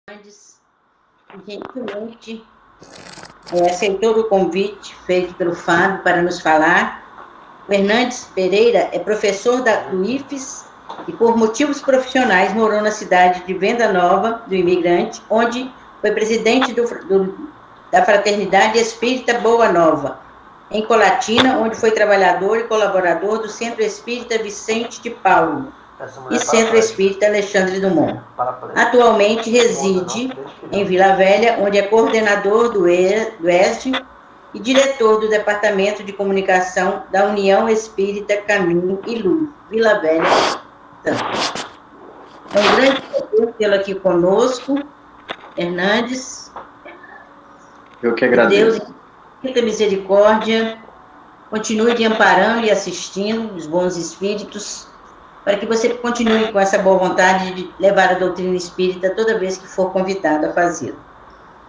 Fernandes gentilmente aceitou o convite feito pelo Fábio para nos falar. O Hernandes Pereira é professor do IFES e, por motivos profissionais, morou na cidade de Venda Nova do Imigrante, onde foi presidente da Fraternidade Espírita Boa Nova, em Colatina, onde foi trabalhador e colaborador do Centro Espírita Vicente de Paulo e Centro Espírita Alexandre Dumont. Atualmente reside em Vila Velha, onde é coordenador do ESD e diretor do Departamento de Comunicação da União Espírita Caminho e Luz, Vila Velha. É um grande prazer tê-lo aqui conosco, Hernandes. Eu que agradeço. Deus, muita misericórdia, continue te amparando e assistindo os bons espíritos, para que você continue com essa boa vontade de levar a doutrina espírita toda vez que for convidado a fazê-lo.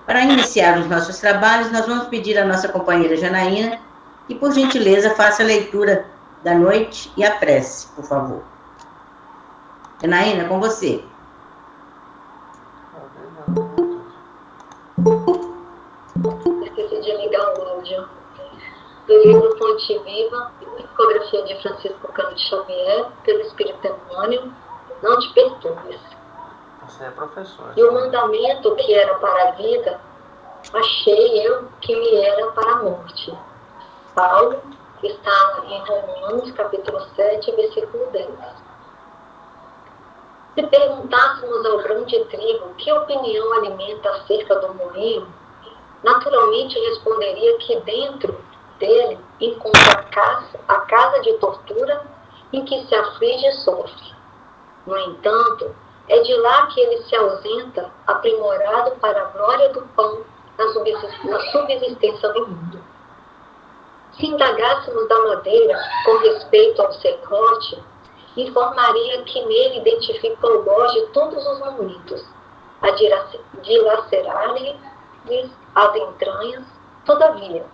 Para iniciar os nossos trabalhos, nós vamos pedir à nossa companheira Janaína que, por gentileza, faça a leitura da noite e a prece, por favor. Janaína, com você. Esqueci de ligar o áudio. Do livro Fonte Viva, psicografia de Francisco Cândido Xavier, pelo Espírito Emmanuel, não te perturbes. Você é professor. E o mandamento que era para a vida, achei eu que me era para a morte. Paulo está em Romanos, capítulo 7, versículo 10. Se perguntássemos ao grão de trigo que opinião alimenta acerca do moinho, naturalmente responderia que dentro dele encontra a casa de tortura em que se aflige e sofre. No entanto, é de lá que ele se ausenta, aprimorado para a glória do pão na subsistência do mundo. Se indagássemos da madeira com respeito ao serrote, informaria que nele identifica o Lorde de todos os momentos, a dilacerar-lhes as entranhas. Todavia,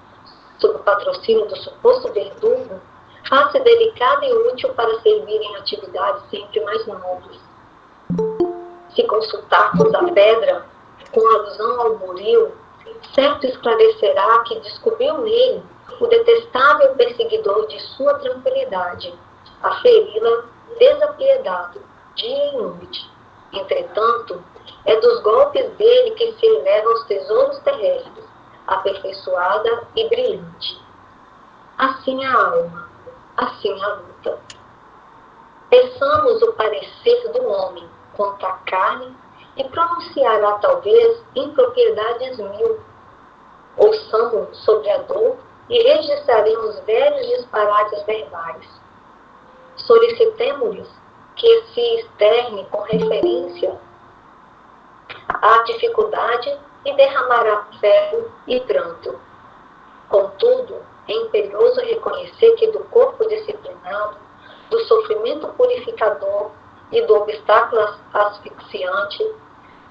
sob o patrocínio do suposto verdugo, faz-se delicada e útil para servir em atividades sempre mais nobres. Se consultarmos a pedra com alusão ao buril, certo esclarecerá que descobriu nele o detestável perseguidor de sua tranquilidade, a feri-la desapiedado, dia e noite. Entretanto, é dos golpes dele que se elevam os tesouros terrestres, aperfeiçoada e brilhante. Assim a alma, assim a luta. Peçamos o parecer do homem contra a carne e pronunciará talvez impropriedades mil. Ouçamos sobre a dor e registraremos velhos disparates verbais. Solicitemo-lhes que se externe com referência à dificuldade e derramará ferro e pranto. Contudo, é imperioso reconhecer que do corpo disciplinado, do sofrimento purificador e do obstáculo asfixiante,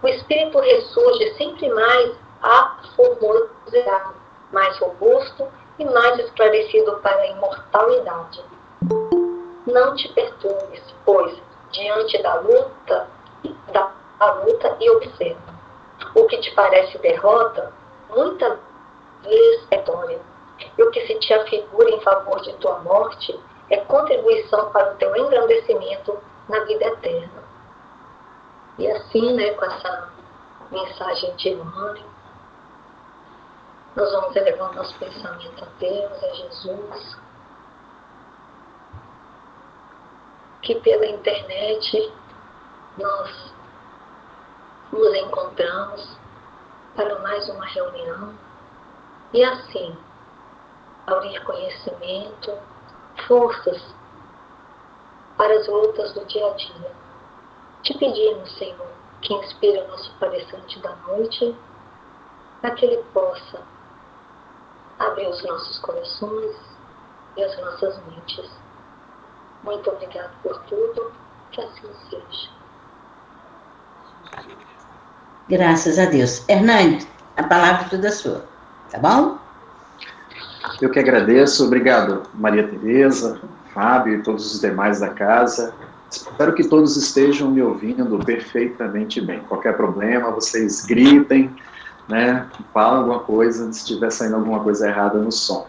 o espírito ressurge sempre mais aformoseado, mais robusto e mais esclarecido para a imortalidade. Não te perturbes, pois, diante da luta e observa. O que te parece derrota, muitas vezes é vitória. E o que se te afigura em favor de tua morte é contribuição para o teu engrandecimento na vida eterna. E assim, com essa mensagem de Emmanuel, nós vamos elevar nosso pensamento a Deus, a Jesus, que pela internet nós nos encontramos para mais uma reunião e assim aurir conhecimento, forças para as lutas do dia a dia. Te pedimos, Senhor, que inspire o nosso palestrante da noite, para que ele possa abrir os nossos corações e as nossas mentes. Muito obrigado por tudo, que assim seja. Graças a Deus. Hernandes, a palavra é toda sua, tá bom? Eu que agradeço. Obrigado, Maria Tereza, Fábio e todos os demais da casa. Espero que todos estejam me ouvindo perfeitamente bem. Qualquer problema, vocês gritem, né? Falem alguma coisa, se estiver saindo alguma coisa errada no som.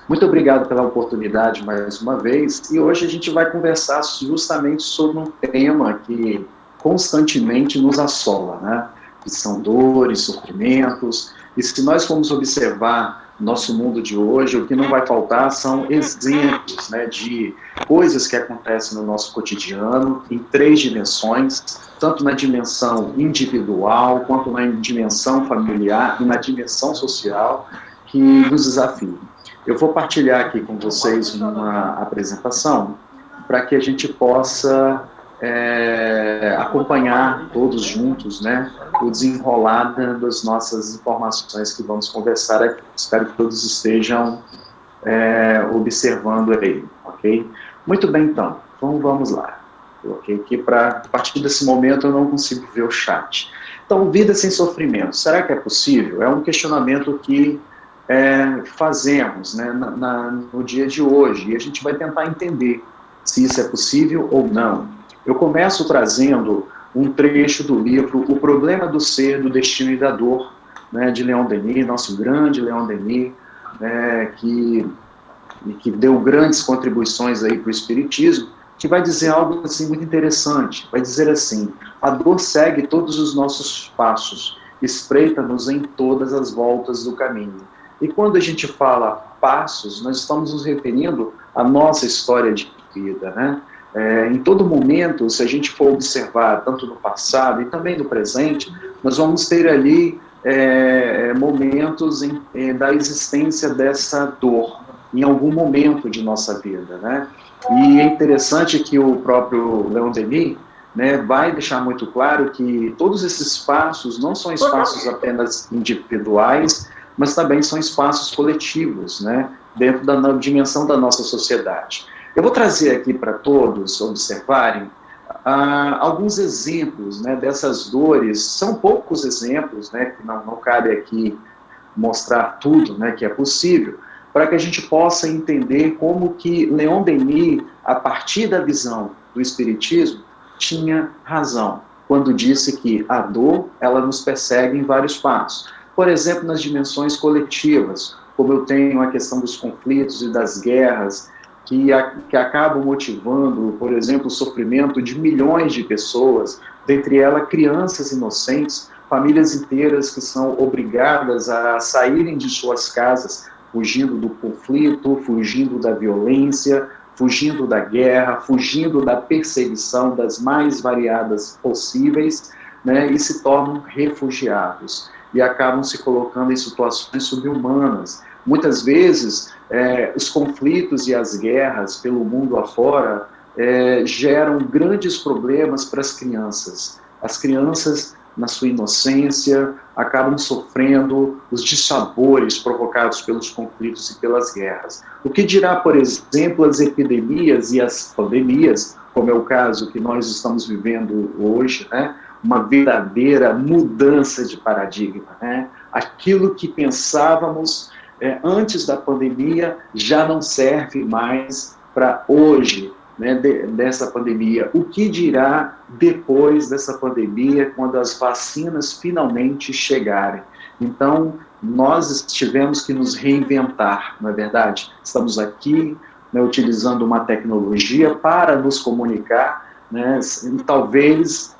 Muito obrigado pela oportunidade mais uma vez, e hoje a gente vai conversar justamente sobre um tema que constantemente nos assola, né? Que são dores, sofrimentos, e se nós formos observar nosso mundo de hoje, o que não vai faltar são exemplos, né, de coisas que acontecem no nosso cotidiano, em 3 dimensões, tanto na dimensão individual, quanto na dimensão familiar e na dimensão social, que nos desafiam. Eu vou partilhar aqui com vocês uma apresentação para que a gente possa acompanhar todos juntos, né, o desenrolar das nossas informações que vamos conversar aqui. Espero que todos estejam observando aí, ok? Muito bem, então vamos lá. Coloquei aqui a partir desse momento eu não consigo ver o chat. Então, vida sem sofrimento, será que é possível? É um questionamento que fazemos, né, no dia de hoje, e a gente vai tentar entender se isso é possível ou não. Eu começo trazendo um trecho do livro O Problema do Ser, do Destino e da Dor, né, de Leon Denis, nosso grande Leon Denis, que deu grandes contribuições aí para o Espiritismo, que vai dizer algo assim muito interessante. Vai dizer assim: a dor segue todos os nossos passos, espreita-nos em todas as voltas do caminho. E quando a gente fala passos, nós estamos nos referindo à nossa história de vida, né? Em todo momento, se a gente for observar, tanto no passado e também no presente, nós vamos ter ali momentos da existência dessa dor, em algum momento de nossa vida, né? E é interessante que o próprio Leon Denis, né, vai deixar muito claro que todos esses espaços não são espaços apenas individuais, mas também são espaços coletivos, né, dentro da dimensão da nossa sociedade. Eu vou trazer aqui para todos observarem alguns exemplos, né, dessas dores. São poucos exemplos, né, que não cabe aqui mostrar tudo, né, que é possível, para que a gente possa entender como que Leon Denis, a partir da visão do Espiritismo, tinha razão quando disse que a dor, ela nos persegue em vários passos. Por exemplo, nas dimensões coletivas, como eu tenho a questão dos conflitos e das guerras, que acabam motivando, por exemplo, o sofrimento de milhões de pessoas, dentre elas crianças inocentes, famílias inteiras que são obrigadas a saírem de suas casas, fugindo do conflito, fugindo da violência, fugindo da guerra, fugindo da perseguição das mais variadas possíveis, né, e se tornam refugiados, e acabam se colocando em situações subhumanas. Muitas vezes, os conflitos e as guerras pelo mundo afora geram grandes problemas para as crianças. As crianças, na sua inocência, acabam sofrendo os dissabores provocados pelos conflitos e pelas guerras. O que dirá, por exemplo, as epidemias e as pandemias, como é o caso que nós estamos vivendo hoje, né? Uma verdadeira mudança de paradigma, né? Aquilo que pensávamos antes da pandemia já não serve mais para hoje, né, dessa pandemia. O que dirá depois dessa pandemia, quando as vacinas finalmente chegarem? Então, nós tivemos que nos reinventar, não é verdade? Estamos aqui, né, utilizando uma tecnologia para nos comunicar, né, talvez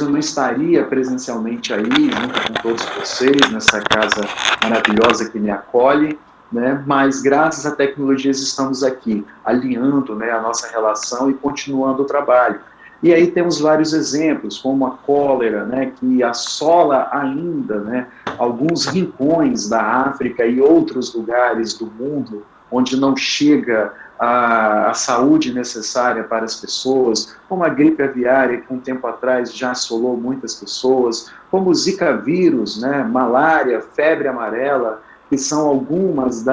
eu não estaria presencialmente aí, junto com todos vocês, nessa casa maravilhosa que me acolhe, né, mas graças à tecnologia estamos aqui, alinhando, né, a nossa relação e continuando o trabalho. E aí temos vários exemplos, como a cólera, né, que assola ainda, né, alguns rincões da África e outros lugares do mundo, onde não chega a saúde necessária para as pessoas, como a gripe aviária, que um tempo atrás já assolou muitas pessoas, como o Zika vírus, né, malária, febre amarela, que são algumas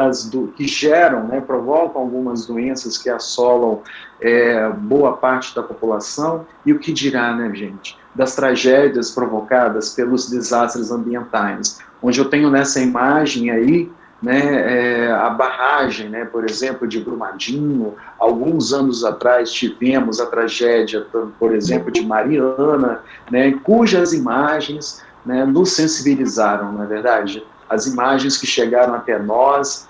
que geram, né, provocam algumas doenças que assolam boa parte da população, e o que dirá, né, gente, das tragédias provocadas pelos desastres ambientais, onde eu tenho nessa imagem aí né, a barragem, né, por exemplo, de Brumadinho. Alguns anos atrás tivemos a tragédia, por exemplo, de Mariana, né, cujas imagens, né, nos sensibilizaram, não é verdade? As imagens que chegaram até nós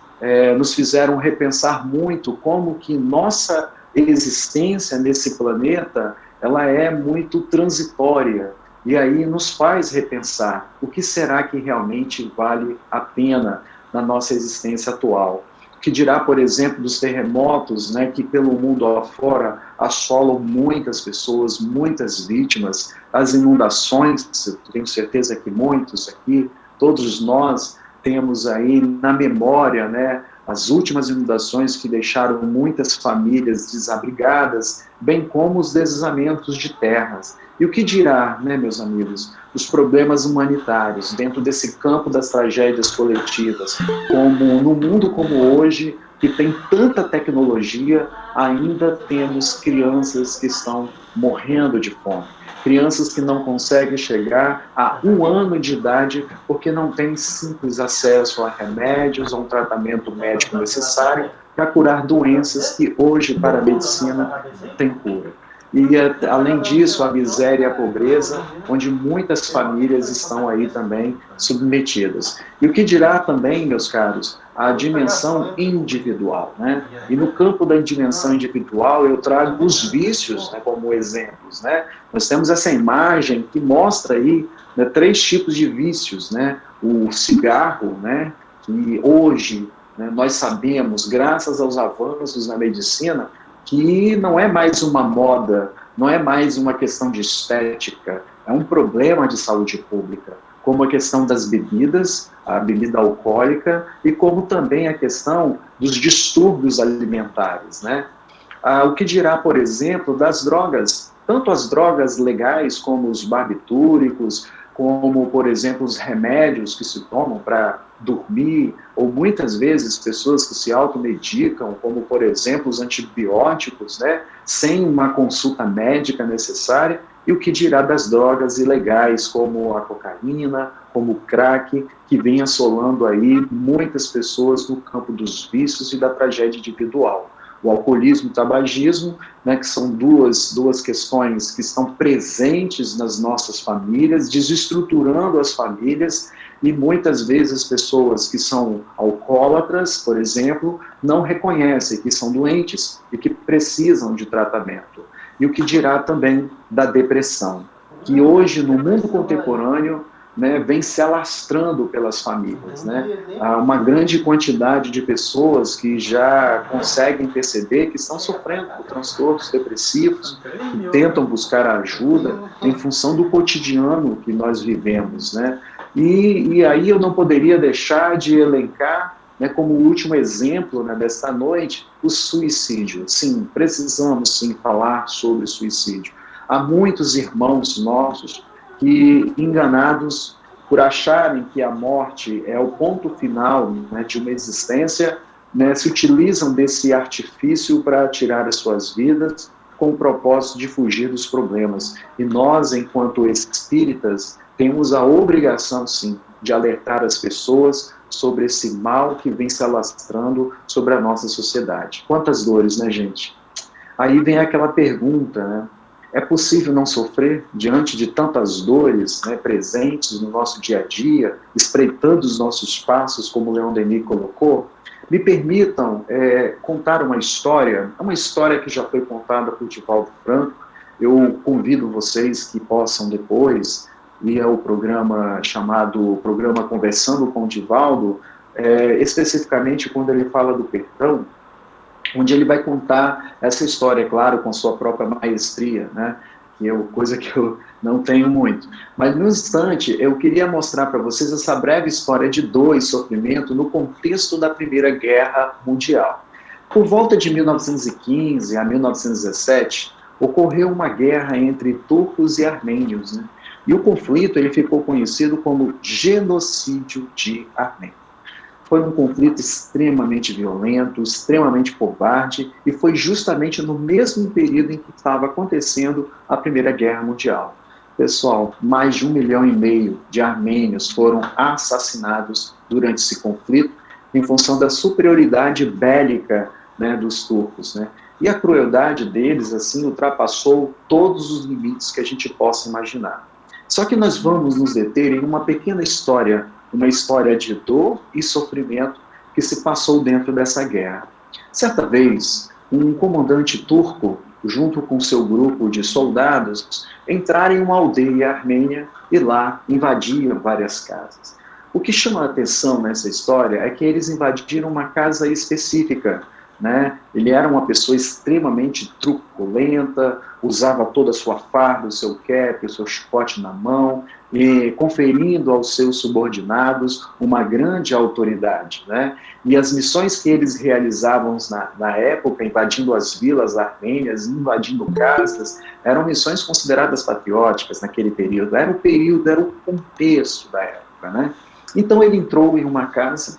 nos fizeram repensar muito como que nossa existência nesse planeta ela é muito transitória, e aí nos faz repensar o que será que realmente vale a pena na nossa existência atual. Que dirá, por exemplo, dos terremotos, né, que pelo mundo afora assolam muitas pessoas, muitas vítimas, as inundações, tenho certeza que muitos aqui, todos nós temos aí na memória, né, as últimas inundações que deixaram muitas famílias desabrigadas, bem como os deslizamentos de terras. E o que dirá, né, meus amigos, os problemas humanitários dentro desse campo das tragédias coletivas, como no mundo como hoje, que tem tanta tecnologia, ainda temos crianças que estão morrendo de fome. Crianças que não conseguem chegar a 1 ano de idade porque não têm simples acesso a remédios, a um tratamento médico necessário para curar doenças que hoje, para a medicina, tem cura. E, além disso, a miséria e a pobreza, onde muitas famílias estão aí também submetidas. E o que dirá também, meus caros, a dimensão individual, né? E no campo da dimensão individual, eu trago os vícios, né, como exemplos, né? Nós temos essa imagem que mostra aí, né, 3 tipos de vícios, né? O cigarro, né, que hoje, né, nós sabemos, graças aos avanços na medicina, que não é mais uma moda, não é mais uma questão de estética, é um problema de saúde pública, como a questão das bebidas, a bebida alcoólica, e como também a questão dos distúrbios alimentares, né? O que dirá, por exemplo, das drogas, tanto as drogas legais como os barbitúricos, como, por exemplo, os remédios que se tomam para dormir, ou muitas vezes pessoas que se automedicam, como, por exemplo, os antibióticos, né, sem uma consulta médica necessária, e o que dirá das drogas ilegais, como a cocaína, como o crack, que vem assolando aí muitas pessoas no campo dos vícios e da tragédia individual. O alcoolismo e o tabagismo, né, que são duas questões que estão presentes nas nossas famílias, desestruturando as famílias, e muitas vezes as pessoas que são alcoólatras, por exemplo, não reconhecem que são doentes e que precisam de tratamento. E o que dirá também da depressão, que hoje no mundo contemporâneo, né, vem se alastrando pelas famílias, né? Há uma grande quantidade de pessoas que já conseguem perceber que estão sofrendo por transtornos depressivos, que tentam buscar ajuda em função do cotidiano que nós vivemos, né? E aí eu não poderia deixar de elencar, né, como último exemplo, né, desta noite, o suicídio. Sim, precisamos sim falar sobre suicídio. Há muitos irmãos nossos que, enganados por acharem que a morte é o ponto final, né, de uma existência, né, se utilizam desse artifício para tirar as suas vidas com o propósito de fugir dos problemas. E nós, enquanto espíritas, temos a obrigação, sim, de alertar as pessoas sobre esse mal que vem se alastrando sobre a nossa sociedade. Quantas dores, né, gente? Aí vem aquela pergunta, né? É possível não sofrer diante de tantas dores, né, presentes no nosso dia a dia, espreitando os nossos passos, como o Leon Denis colocou? Me permitam contar uma história que já foi contada por Divaldo Franco. Eu convido vocês que possam depois ir ao programa chamado Programa Conversando com o Divaldo, especificamente quando ele fala do perdão, onde ele vai contar essa história, claro, com sua própria maestria, né? Que é coisa que eu não tenho muito. Mas, no instante, eu queria mostrar para vocês essa breve história de dor e sofrimento no contexto da Primeira Guerra Mundial. Por volta de 1915 a 1917, ocorreu uma guerra entre turcos e armênios, né? E o conflito ele ficou conhecido como genocídio de armênios. Foi um conflito extremamente violento, extremamente covarde, e foi justamente no mesmo período em que estava acontecendo a Primeira Guerra Mundial. Pessoal, mais de 1,5 milhão de armênios foram assassinados durante esse conflito, em função da superioridade bélica, né, dos turcos, né? E a crueldade deles, assim, ultrapassou todos os limites que a gente possa imaginar. Só que nós vamos nos deter em uma pequena história, uma história de dor e sofrimento que se passou dentro dessa guerra. Certa vez, um comandante turco, junto com seu grupo de soldados, entraram em uma aldeia armênia e lá invadiram várias casas. O que chama a atenção nessa história é que eles invadiram uma casa específica, né? Ele era uma pessoa extremamente truculenta, usava toda a sua farda, o seu cap, o seu chicote na mão, e conferindo aos seus subordinados uma grande autoridade, né? E as missões que eles realizavam na época, invadindo as vilas armênias, invadindo casas, eram missões consideradas patrióticas naquele período. Era o contexto da época, né? Então ele entrou em uma casa,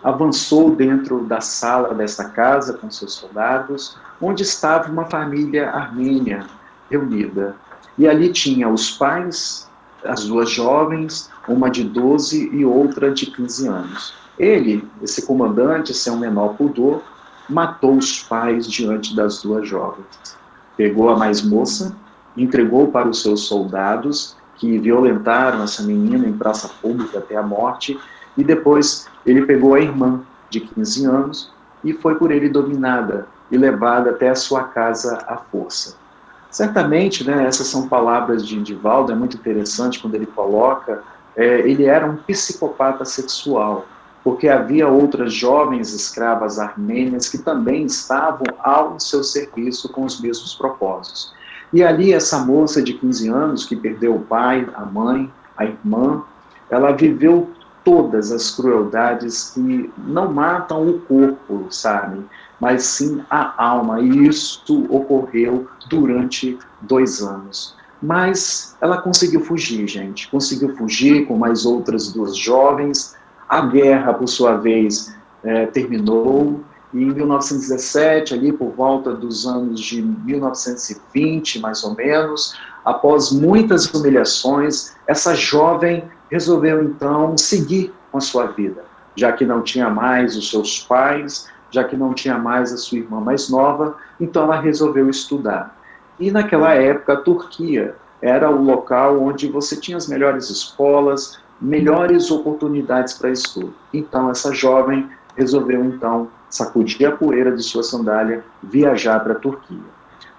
avançou dentro da sala dessa casa com seus soldados, onde estava uma família armênia reunida. E ali tinha os pais, as duas jovens, uma de 12 e outra de 15 anos. Ele, esse comandante, sem o menor pudor, matou os pais diante das duas jovens. Pegou a mais moça, entregou para os seus soldados, que violentaram essa menina em praça pública até a morte, e depois ele pegou a irmã, de 15 anos, e foi por ele dominada e levada até a sua casa à força. Certamente, né, essas são palavras de Divaldo, é muito interessante quando ele coloca, ele era um psicopata sexual, porque havia outras jovens escravas armênias que também estavam ao seu serviço com os mesmos propósitos. E ali essa moça de 15 anos, que perdeu o pai, a mãe, a irmã, ela viveu todas as crueldades que não matam o corpo, sabe? Mas sim a alma. E isso ocorreu durante 2 anos. Mas ela conseguiu fugir, gente. Conseguiu fugir com mais outras 2 jovens. A guerra, por sua vez, terminou. E em 1917, ali por volta dos anos de 1920, mais ou menos, após muitas humilhações, essa jovem resolveu então seguir com a sua vida, já que não tinha mais os seus pais, já que não tinha mais a sua irmã mais nova, então ela resolveu estudar. E naquela época a Turquia era o local onde você tinha as melhores escolas, melhores oportunidades para estudo. Então essa jovem resolveu então sacudir a poeira de sua sandália, viajar para a Turquia.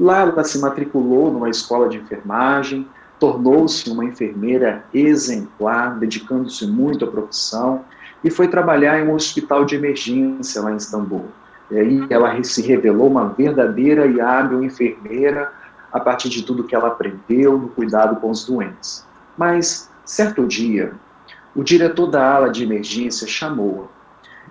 Lá ela se matriculou numa escola de enfermagem, tornou-se uma enfermeira exemplar, dedicando-se muito à profissão, e foi trabalhar em um hospital de emergência lá em Istambul. E aí ela se revelou uma verdadeira e hábil enfermeira a partir de tudo que ela aprendeu no cuidado com os doentes. Mas, certo dia, o diretor da ala de emergência chamou-a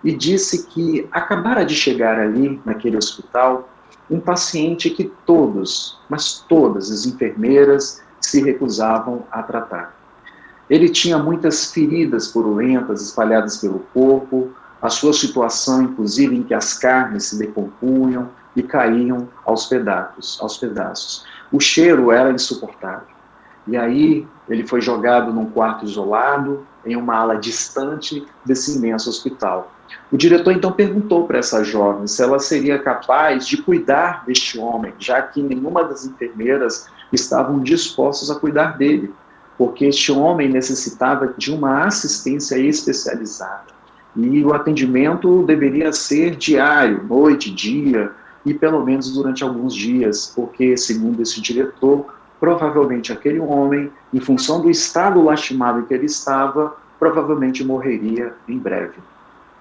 e disse que acabara de chegar ali, naquele hospital, um paciente que todas as enfermeiras se recusavam a tratar. Ele tinha muitas feridas purulentas espalhadas pelo corpo, a sua situação, inclusive, em que as carnes se decompunham e caíam aos pedaços. O cheiro era insuportável. E aí ele foi jogado num quarto isolado, em uma ala distante desse imenso hospital. O diretor então perguntou para essa jovem se ela seria capaz de cuidar deste homem, já que nenhuma das enfermeiras estavam dispostas a cuidar dele, porque este homem necessitava de uma assistência especializada. E o atendimento deveria ser diário, noite, dia, e pelo menos durante alguns dias, porque, segundo esse diretor, provavelmente aquele homem, em função do estado lastimado que ele estava, provavelmente morreria em breve.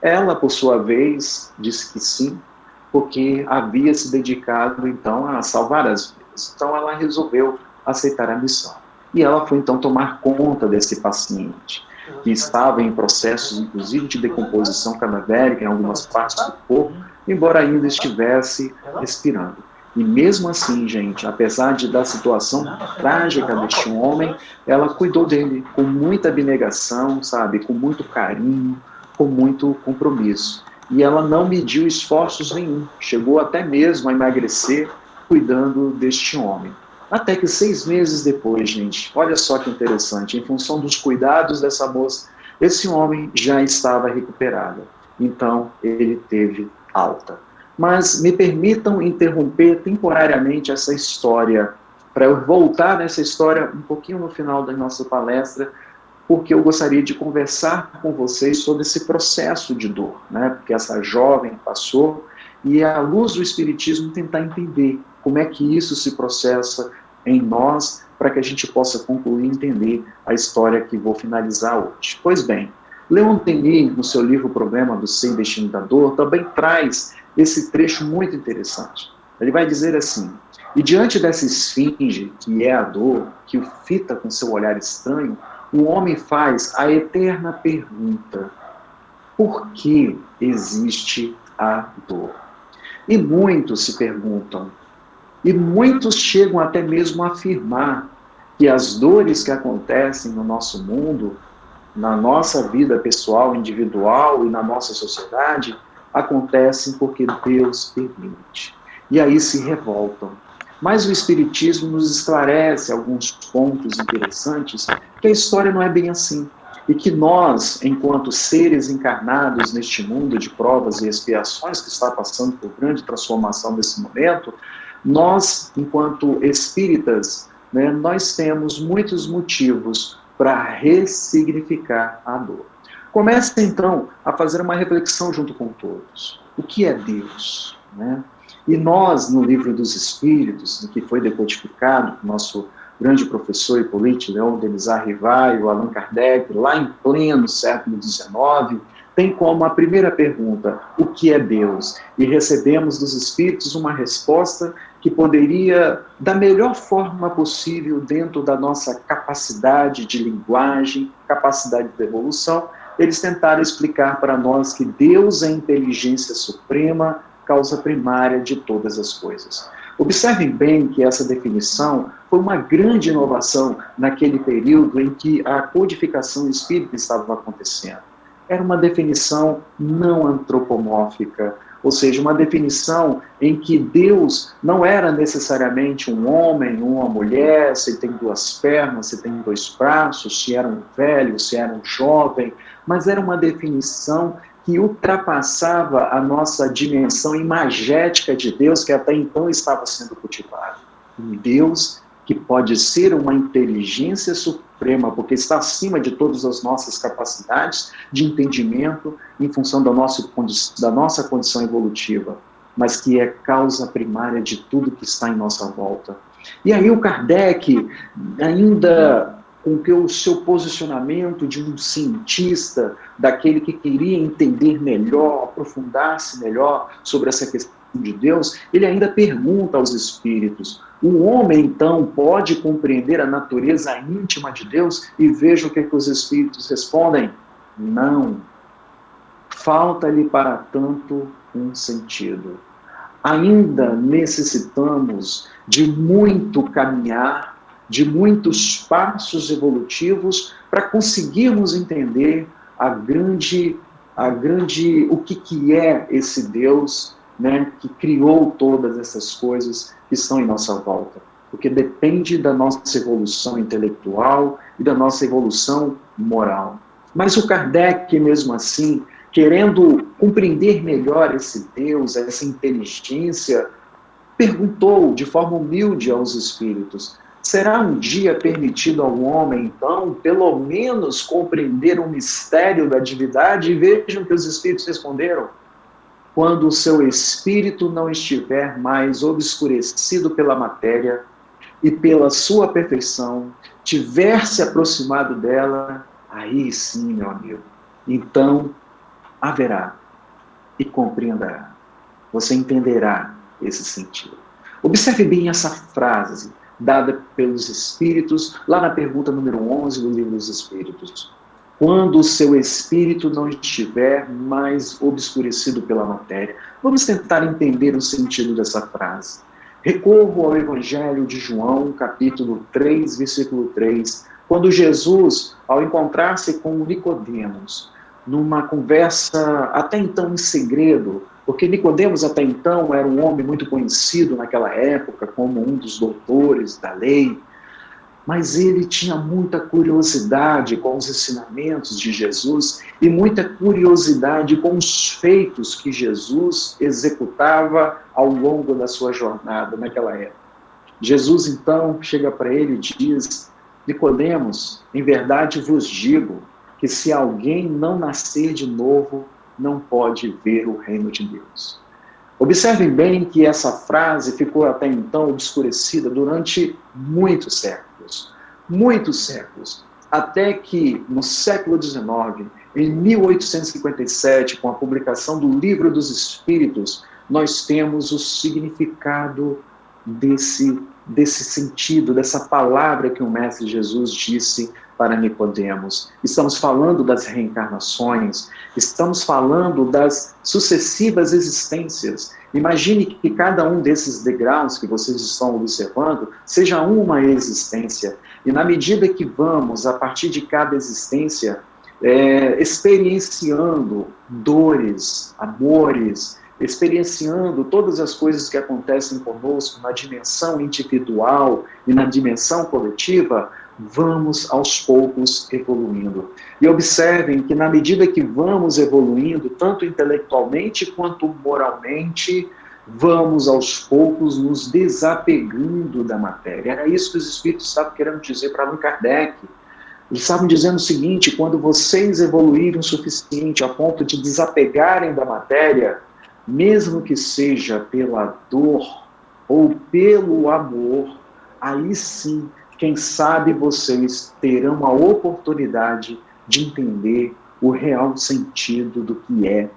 Ela, por sua vez, disse que sim, porque havia se dedicado, então, a salvar as vidas. Então, ela resolveu aceitar a missão. E ela foi, então, tomar conta desse paciente, que estava em processos, inclusive, de decomposição cadavérica em algumas partes do corpo, embora ainda estivesse respirando. E mesmo assim, gente, apesar da situação trágica deste homem, ela cuidou dele com muita abnegação, sabe, com muito carinho, com muito compromisso. E ela não mediu esforços nenhum, chegou até mesmo a emagrecer cuidando deste homem. Até que 6 meses depois, gente, olha só que interessante, em função dos cuidados dessa moça, esse homem já estava recuperado. então ele teve alta. Mas me permitam interromper temporariamente essa história, para eu voltar nessa história um pouquinho no final da nossa palestra, porque eu gostaria de conversar com vocês sobre esse processo de dor, né? Porque essa jovem passou, e à luz do Espiritismo tentar entender como é que isso se processa em nós, para que a gente possa concluir e entender a história que vou finalizar hoje. Pois bem, Leon Denis, no seu livro O Problema do Ser e Destino da Dor, também traz esse trecho muito interessante. Ele vai dizer assim: e diante dessa esfinge, que é a dor, que o fita com seu olhar estranho, o homem faz a eterna pergunta: por que existe a dor? E muitos se perguntam, e muitos chegam até mesmo a afirmar que as dores que acontecem no nosso mundo, na nossa vida pessoal, individual e na nossa sociedade, acontecem porque Deus permite. E aí se revoltam. Mas o Espiritismo nos esclarece alguns pontos interessantes, que a história não é bem assim. E que nós, enquanto seres encarnados neste mundo de provas e expiações, que está passando por grande transformação nesse momento, nós, enquanto espíritas, né, nós temos muitos motivos para ressignificar a dor. Comece, então, a fazer uma reflexão junto com todos. O que é Deus? Né? E nós, no Livro dos Espíritos, que foi decodificado por nosso grande professor Hippolyte Léon Denis Rivail, o Allan Kardec, lá em pleno século XIX, tem como a primeira pergunta: o que é Deus? E recebemos dos Espíritos uma resposta que poderia, da melhor forma possível, dentro da nossa capacidade de linguagem, capacidade de evolução, eles tentaram explicar para nós que Deus é a inteligência suprema, causa primária de todas as coisas. Observem bem que essa definição foi uma grande inovação naquele período em que a codificação espírita estava acontecendo. Era uma definição não antropomórfica, ou seja, uma definição em que Deus não era necessariamente um homem, uma mulher, se tem duas pernas, se tem dois braços, se era um velho, se era um jovem, mas era uma definição que ultrapassava a nossa dimensão imagética de Deus, que até então estava sendo cultivada. Um Deus que pode ser uma inteligência suprema, porque está acima de todas as nossas capacidades de entendimento em função da nossa condição evolutiva, mas que é causa primária de tudo que está em nossa volta. E aí o Kardec, ainda com o seu posicionamento de um cientista, daquele que queria entender melhor, aprofundar-se melhor sobre essa questão de Deus, ele ainda pergunta aos espíritos: o homem, então, pode compreender a natureza íntima de Deus? E veja o que os espíritos respondem: não. Falta-lhe para tanto um sentido. Ainda necessitamos de muito caminhar, de muitos passos evolutivos para conseguirmos entender o que é esse Deus, né, que criou todas essas coisas que estão em nossa volta. Porque depende da nossa evolução intelectual e da nossa evolução moral. Mas o Kardec, mesmo assim, querendo compreender melhor esse Deus, essa inteligência, perguntou de forma humilde aos espíritos: será um dia permitido ao homem, então, pelo menos compreender o mistério da divindade? E vejam que os espíritos responderam: quando o seu espírito não estiver mais obscurecido pela matéria e pela sua perfeição, tiver se aproximado dela, aí sim, meu amigo, então haverá e compreenderá. Você entenderá esse sentido. Observe bem essa frase dada pelos Espíritos, lá na pergunta número 11 do Livro dos Espíritos. Quando o seu espírito não estiver mais obscurecido pela matéria. Vamos tentar entender o sentido dessa frase. Recorro ao Evangelho de João, capítulo 3, versículo 3, quando Jesus, ao encontrar-se com Nicodemos, numa conversa até então em segredo, porque Nicodemos até então era um homem muito conhecido naquela época como um dos doutores da lei, mas ele tinha muita curiosidade com os ensinamentos de Jesus e muita curiosidade com os feitos que Jesus executava ao longo da sua jornada naquela época. Jesus, então, chega para ele e diz: Nicodemos, em verdade vos digo que se alguém não nascer de novo, não pode ver o reino de Deus. Observem bem que essa frase ficou até então obscurecida durante muitos séculos, até que no século XIX, em 1857, com a publicação do Livro dos Espíritos, nós temos o significado desse sentido, dessa palavra que o Mestre Jesus disse para Nicodemos. Estamos falando das reencarnações, estamos falando das sucessivas existências. Imagine que cada um desses degraus que vocês estão observando seja uma existência. E na medida que vamos, a partir de cada existência, experienciando dores, amores, experienciando todas as coisas que acontecem conosco na dimensão individual e na dimensão coletiva, vamos aos poucos evoluindo. E observem que na medida que vamos evoluindo, tanto intelectualmente quanto moralmente, vamos aos poucos nos desapegando da matéria. Era isso que os Espíritos estavam querendo dizer para Allan Kardec. Eles estavam dizendo o seguinte: quando vocês evoluírem o suficiente a ponto de desapegarem da matéria, mesmo que seja pela dor ou pelo amor, aí sim, quem sabe vocês terão a oportunidade de entender o real sentido do que é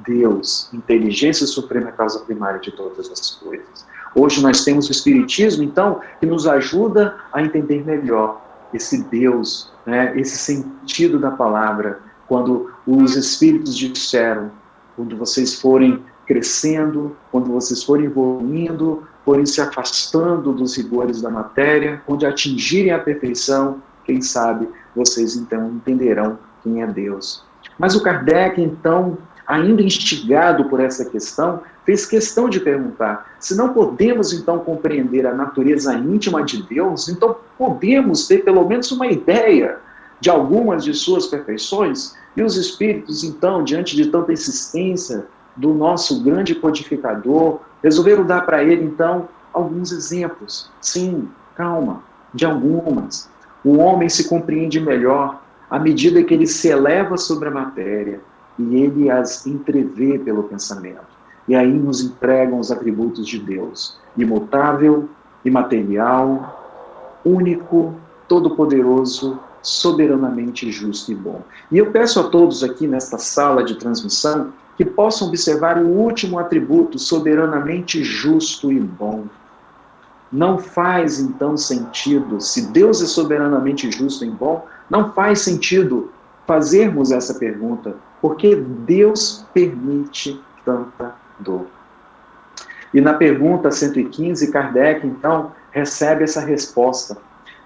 Deus, inteligência suprema, causa primária de todas as coisas. Hoje nós temos o Espiritismo, então, que nos ajuda a entender melhor esse Deus, né, esse sentido da palavra, quando os Espíritos disseram: quando vocês forem crescendo, quando vocês forem evoluindo, forem se afastando dos rigores da matéria, quando atingirem a perfeição, quem sabe vocês então entenderão quem é Deus. Mas o Kardec, então, ainda instigado por essa questão, fez questão de perguntar: se não podemos então compreender a natureza íntima de Deus, então podemos ter pelo menos uma ideia de algumas de suas perfeições? E os Espíritos, então, diante de tanta insistência do nosso grande codificador, resolveram dar para ele, então, alguns exemplos. Sim, calma, de algumas. O homem se compreende melhor à medida que ele se eleva sobre a matéria e ele as entrevê pelo pensamento. E aí nos entregam os atributos de Deus: imutável, imaterial, único, todo-poderoso, soberanamente justo e bom. E eu peço a todos aqui nesta sala de transmissão que possam observar o último atributo: soberanamente justo e bom. Não faz, então, sentido, se Deus é soberanamente justo e bom, não faz sentido fazermos essa pergunta, porque Deus permite tanta dor. E na pergunta 115, Kardec, então, recebe essa resposta.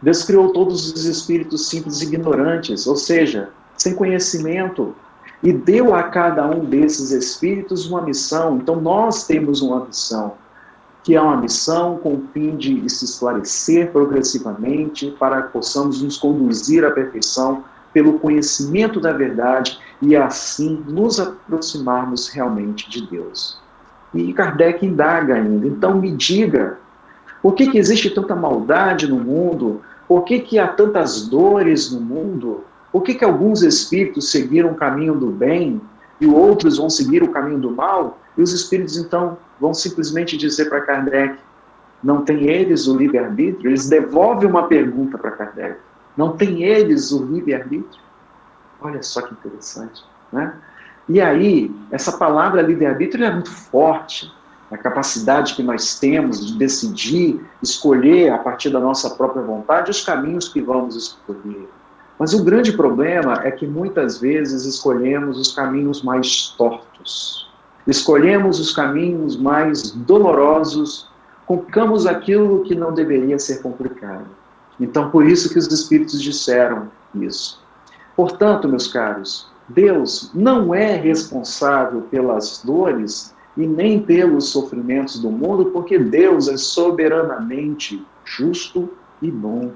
Deus criou todos os espíritos simples e ignorantes, ou seja, sem conhecimento, e deu a cada um desses espíritos uma missão. Então nós temos uma missão, que é uma missão com o fim de se esclarecer progressivamente para que possamos nos conduzir à perfeição pelo conhecimento da verdade e assim nos aproximarmos realmente de Deus. E Kardec indaga ainda: então me diga, por que existe tanta maldade no mundo? Por que há tantas dores no mundo? Por que alguns espíritos seguiram o caminho do bem e outros vão seguir o caminho do mal? E os espíritos, então, vão simplesmente dizer para Kardec: não tem eles o livre-arbítrio? Eles devolvem uma pergunta para Kardec: não tem eles o livre-arbítrio? Olha só que interessante, né? E aí, essa palavra livre-arbítrio é muito forte. A capacidade que nós temos de decidir, escolher a partir da nossa própria vontade os caminhos que vamos escolher. Mas o grande problema é que muitas vezes escolhemos os caminhos mais tortos. Escolhemos os caminhos mais dolorosos, complicamos aquilo que não deveria ser complicado. Então, por isso que os espíritos disseram isso. Portanto, meus caros, Deus não é responsável pelas dores e nem pelos sofrimentos do mundo, porque Deus é soberanamente justo e bom.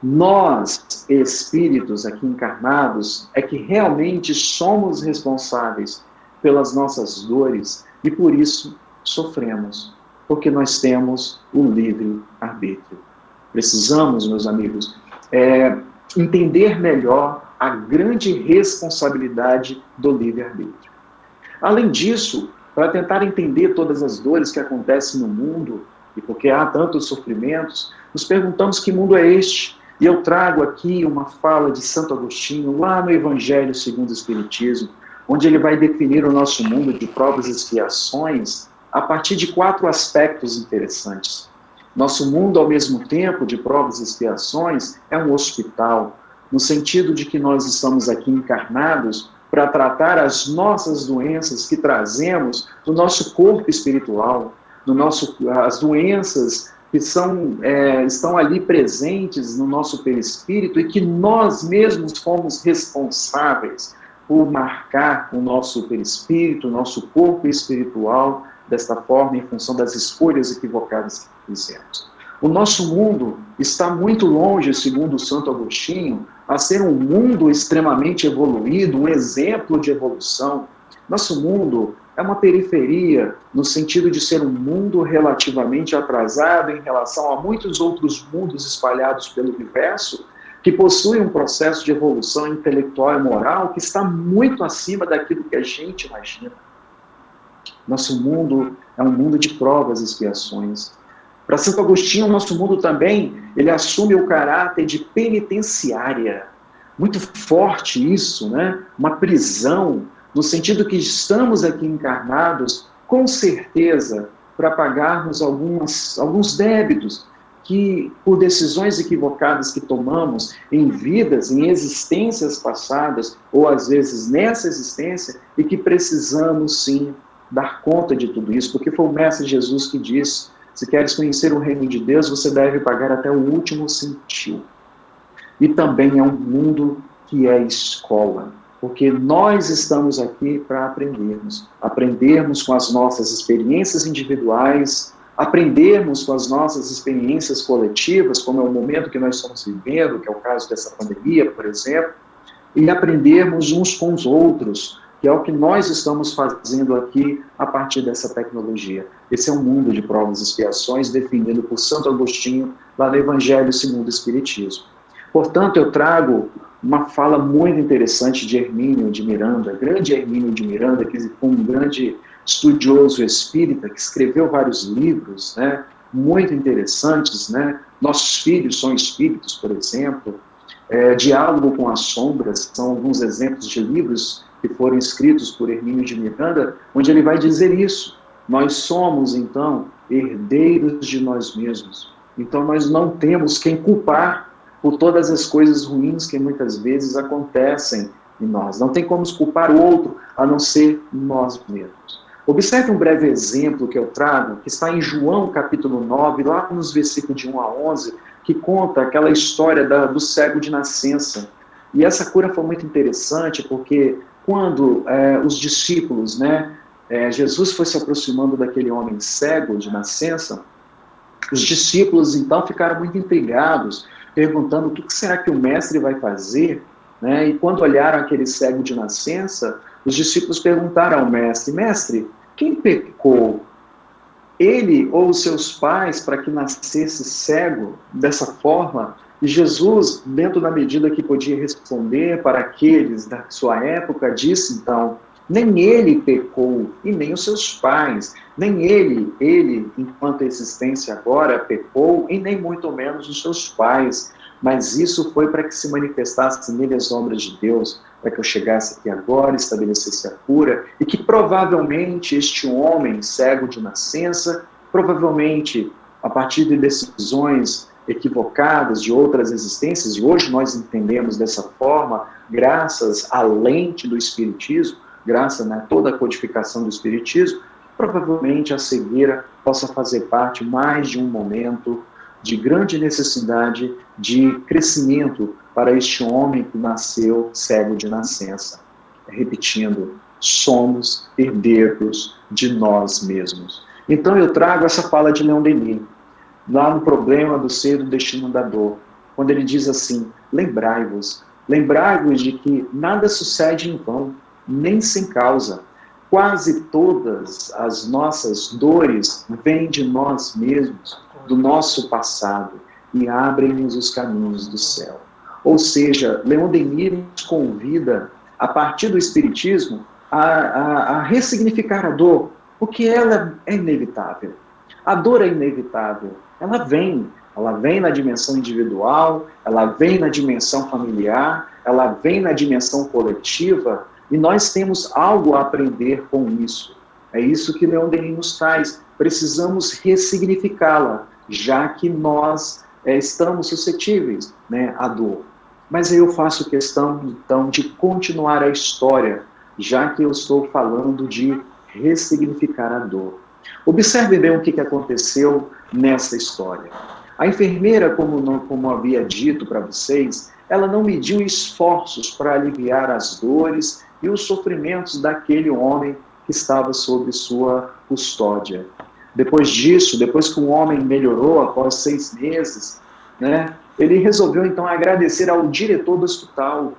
Nós, espíritos aqui encarnados, é que realmente somos responsáveis pelas nossas dores e por isso sofremos, porque nós temos o livre-arbítrio. Precisamos, meus amigos, entender melhor a grande responsabilidade do livre-arbítrio. Além disso, para tentar entender todas as dores que acontecem no mundo, e porque há tantos sofrimentos, nos perguntamos que mundo é este. E eu trago aqui uma fala de Santo Agostinho, lá no Evangelho segundo o Espiritismo, onde ele vai definir o nosso mundo de provas e expiações a partir de 4 aspectos interessantes. Nosso mundo, ao mesmo tempo, de provas e expiações, é um hospital, no sentido de que nós estamos aqui encarnados para tratar as nossas doenças que trazemos do nosso corpo espiritual, as doenças que estão ali presentes no nosso perispírito e que nós mesmos fomos responsáveis por marcar o nosso perispírito, o nosso corpo espiritual desta forma em função das escolhas equivocadas que fizemos. O nosso mundo está muito longe, segundo Santo Agostinho, a ser um mundo extremamente evoluído, um exemplo de evolução. Nosso mundo é uma periferia, no sentido de ser um mundo relativamente atrasado em relação a muitos outros mundos espalhados pelo universo, que possuem um processo de evolução intelectual e moral que está muito acima daquilo que a gente imagina. Nosso mundo é um mundo de provas e expiações. Para Santo Agostinho, o nosso mundo também, ele assume o caráter de penitenciária. Muito forte isso, né? Uma prisão, no sentido que estamos aqui encarnados, com certeza, para pagarmos alguns débitos que, por decisões equivocadas que tomamos em vidas, em existências passadas, ou às vezes nessa existência, e que precisamos, sim, dar conta de tudo isso, porque foi o Mestre Jesus que disse: se queres conhecer o reino de Deus, você deve pagar até o último centil. E também é um mundo que é escola, porque nós estamos aqui para aprendermos com as nossas experiências individuais, aprendermos com as nossas experiências coletivas, como é o momento que nós estamos vivendo, que é o caso dessa pandemia, por exemplo, e aprendermos uns com os outros, que é o que nós estamos fazendo aqui a partir dessa tecnologia. Esse é um mundo de provas e expiações definido por Santo Agostinho, lá no Evangelho segundo o Espiritismo. Portanto, eu trago uma fala muito interessante de Hermínio de Miranda, grande Hermínio de Miranda, que foi um grande estudioso espírita, que escreveu vários livros, né, muito interessantes, né? Nossos Filhos São Espíritos, por exemplo, Diálogo com as Sombras, são alguns exemplos de livros que foram escritos por Hermínio de Miranda, onde ele vai dizer isso. Nós somos, então, herdeiros de nós mesmos. Então, nós não temos quem culpar por todas as coisas ruins que muitas vezes acontecem em nós. Não tem como culpar o outro, a não ser nós mesmos. Observe um breve exemplo que eu trago, que está em João, capítulo 9, lá nos versículos de 1 a 11, que conta aquela história do cego de nascença. E essa cura foi muito interessante, porque quando os discípulos, Jesus foi se aproximando daquele homem cego de nascença, os discípulos então ficaram muito intrigados, perguntando o que será que o mestre vai fazer, né? E quando olharam aquele cego de nascença, os discípulos perguntaram ao mestre: mestre, quem pecou? Ele ou os seus pais para que nascesse cego dessa forma? E Jesus, dentro da medida que podia responder para aqueles da sua época, disse então: nem ele pecou, e nem os seus pais, nem ele, enquanto existência agora, pecou, e nem muito menos os seus pais, mas isso foi para que se manifestasse nele as obras de Deus, para que eu chegasse aqui agora, estabelecesse a cura, e que provavelmente este homem cego de nascença, provavelmente a partir de decisões equivocadas de outras existências, e hoje nós entendemos dessa forma, graças à lente do Espiritismo, graças a toda a codificação do Espiritismo, provavelmente a cegueira possa fazer parte mais de um momento de grande necessidade de crescimento para este homem que nasceu cego de nascença. Repetindo, somos herdeiros de nós mesmos. Então eu trago essa fala de Leon Denis, lá no Problema do Ser e do Destino da Dor, quando ele diz assim: lembrai-vos de que nada sucede em vão, nem sem causa. Quase todas as nossas dores vêm de nós mesmos, do nosso passado, e abrem-nos os caminhos do céu. Ou seja, Leon Denis nos convida, a partir do Espiritismo, a ressignificar a dor, porque ela é inevitável. A dor é inevitável. Ela vem na dimensão individual, ela vem na dimensão familiar, ela vem na dimensão coletiva, e nós temos algo a aprender com isso. É isso que Leon Denis nos traz. Precisamos ressignificá-la, já que nós estamos suscetíveis, né, à dor. Mas eu faço questão, então, de continuar a história, já que eu estou falando de ressignificar a dor. Observe bem o que aconteceu nessa história. A enfermeira, como havia dito para vocês, ela não mediu esforços para aliviar as dores e os sofrimentos daquele homem que estava sob sua custódia. Depois disso, depois que o homem melhorou, após 6 meses, né, ele resolveu então agradecer ao diretor do hospital.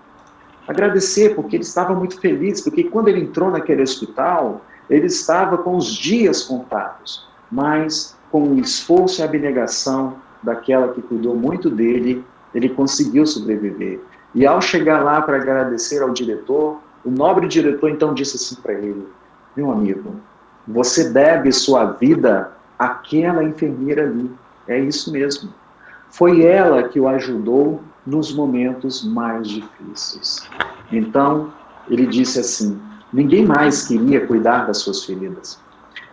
Agradecer porque ele estava muito feliz, porque quando ele entrou naquele hospital, ele estava com os dias contados, mas com o esforço e a abnegação daquela que cuidou muito dele, ele conseguiu sobreviver. E ao chegar lá para agradecer ao diretor, o nobre diretor então disse assim para ele: meu amigo, você deve sua vida àquela enfermeira ali. É isso mesmo. Foi ela que o ajudou nos momentos mais difíceis. Então, ele disse assim: ninguém mais queria cuidar das suas feridas.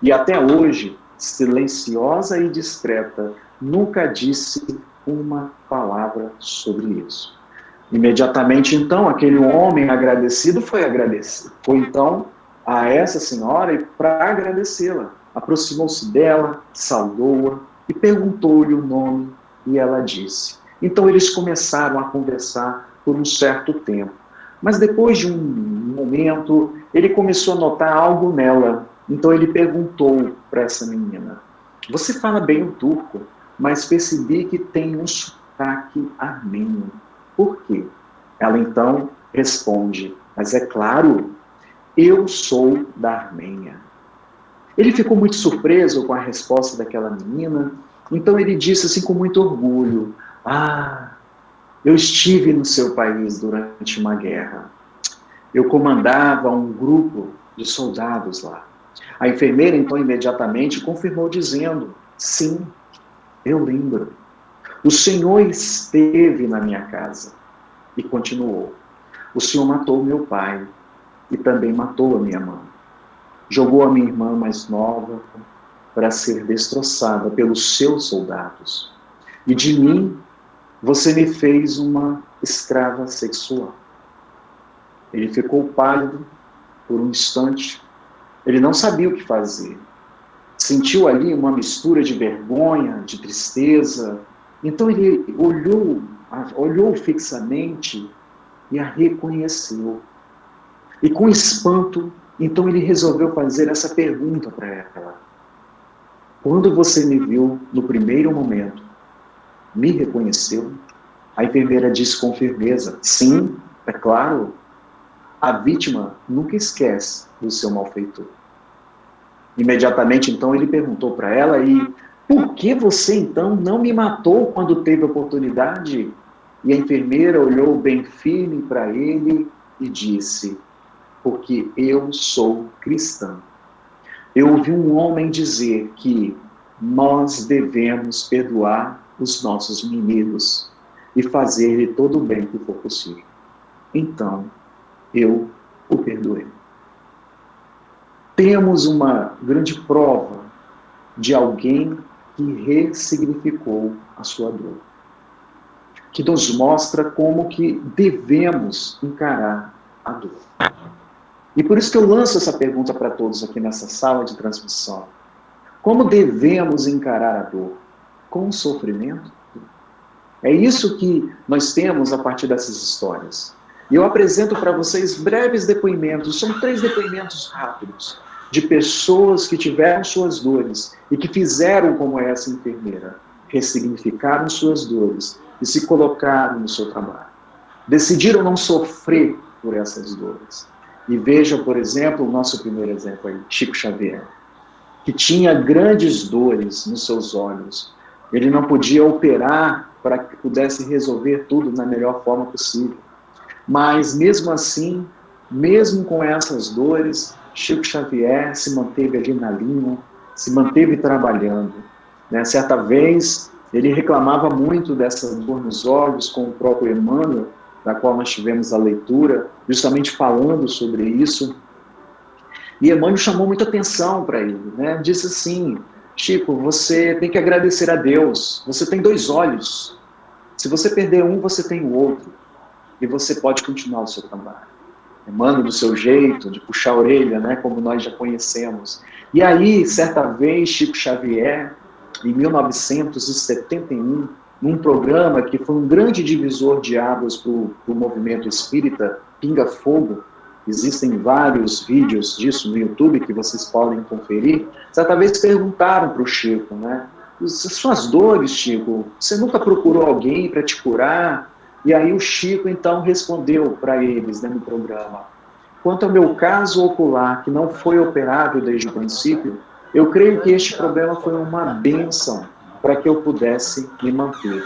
E até hoje, silenciosa e discreta, nunca disse uma palavra sobre isso. Imediatamente, então, aquele homem agradecido foi então a essa senhora para agradecê-la. Aproximou-se dela, saudou-a e perguntou-lhe o nome, e ela disse. Então eles começaram a conversar por um certo tempo. Mas depois de um momento, ele começou a notar algo nela. Então ele perguntou para essa menina: você fala bem o turco, mas percebi que tem um sotaque armênio. Por quê? Ela então responde: mas é claro, eu sou da Armênia. Ele ficou muito surpreso com a resposta daquela menina, então ele disse assim com muito orgulho: ah, eu estive no seu país durante uma guerra. Eu comandava um grupo de soldados lá. A enfermeira então imediatamente confirmou dizendo: sim, eu lembro. O Senhor esteve na minha casa. E continuou: o Senhor matou meu pai e também matou a minha mãe. Jogou a minha irmã mais nova para ser destroçada pelos seus soldados. E de mim, você me fez uma escrava sexual. Ele ficou pálido por um instante. Ele não sabia o que fazer. Sentiu ali uma mistura de vergonha, de tristeza. Então ele olhou fixamente e a reconheceu. E com espanto, então ele resolveu fazer essa pergunta para ela: quando você me viu no primeiro momento, me reconheceu? A enfermeira disse com firmeza: sim, é claro. A vítima nunca esquece do seu malfeitor. Imediatamente, então, ele perguntou para ela: e por que você, então, não me matou quando teve oportunidade? E a enfermeira olhou bem firme para ele e disse: porque eu sou cristã. Eu ouvi um homem dizer que nós devemos perdoar os nossos inimigos e fazer-lhe todo o bem que for possível. Então, eu o perdoei. Temos uma grande prova de alguém que ressignificou a sua dor, que nos mostra como que devemos encarar a dor. E por isso que eu lanço essa pergunta para todos aqui nessa sala de transmissão. Como devemos encarar a dor? Com sofrimento? É isso que nós temos a partir dessas histórias. E eu apresento para vocês breves depoimentos, são 3 depoimentos rápidos, de pessoas que tiveram suas dores e que fizeram como essa enfermeira. ressignificaram suas dores e se colocaram no seu trabalho. Decidiram não sofrer por essas dores. E veja, por exemplo, o nosso primeiro exemplo aí, Chico Xavier, que tinha grandes dores nos seus olhos. Ele não podia operar para que pudesse resolver tudo na melhor forma possível. Mas, mesmo assim, mesmo com essas dores, Chico Xavier se manteve ali na linha, se manteve trabalhando. Né? Certa vez, ele reclamava muito dessa dor nos olhos com o próprio Emmanuel, da qual nós tivemos a leitura, justamente falando sobre isso. E Emmanuel chamou muita atenção para ele, né? Disse assim: Chico, você tem que agradecer a Deus, você tem 2 olhos, se você perder um, você tem o outro, e você pode continuar o seu trabalho. Emmanuel, do seu jeito, de puxar a orelha, né? Como nós já conhecemos. E aí, certa vez, Chico Xavier, em 1971, num programa que foi um grande divisor de águas para o movimento espírita, Pinga Fogo, existem vários vídeos disso no YouTube que vocês podem conferir, certa vez perguntaram para o Chico, né? Suas dores, Chico, você nunca procurou alguém para te curar? E aí o Chico, então, respondeu para eles, né, no programa: quanto ao meu caso ocular, que não foi operável desde o princípio, eu creio que este problema foi uma bênção para que eu pudesse me manter,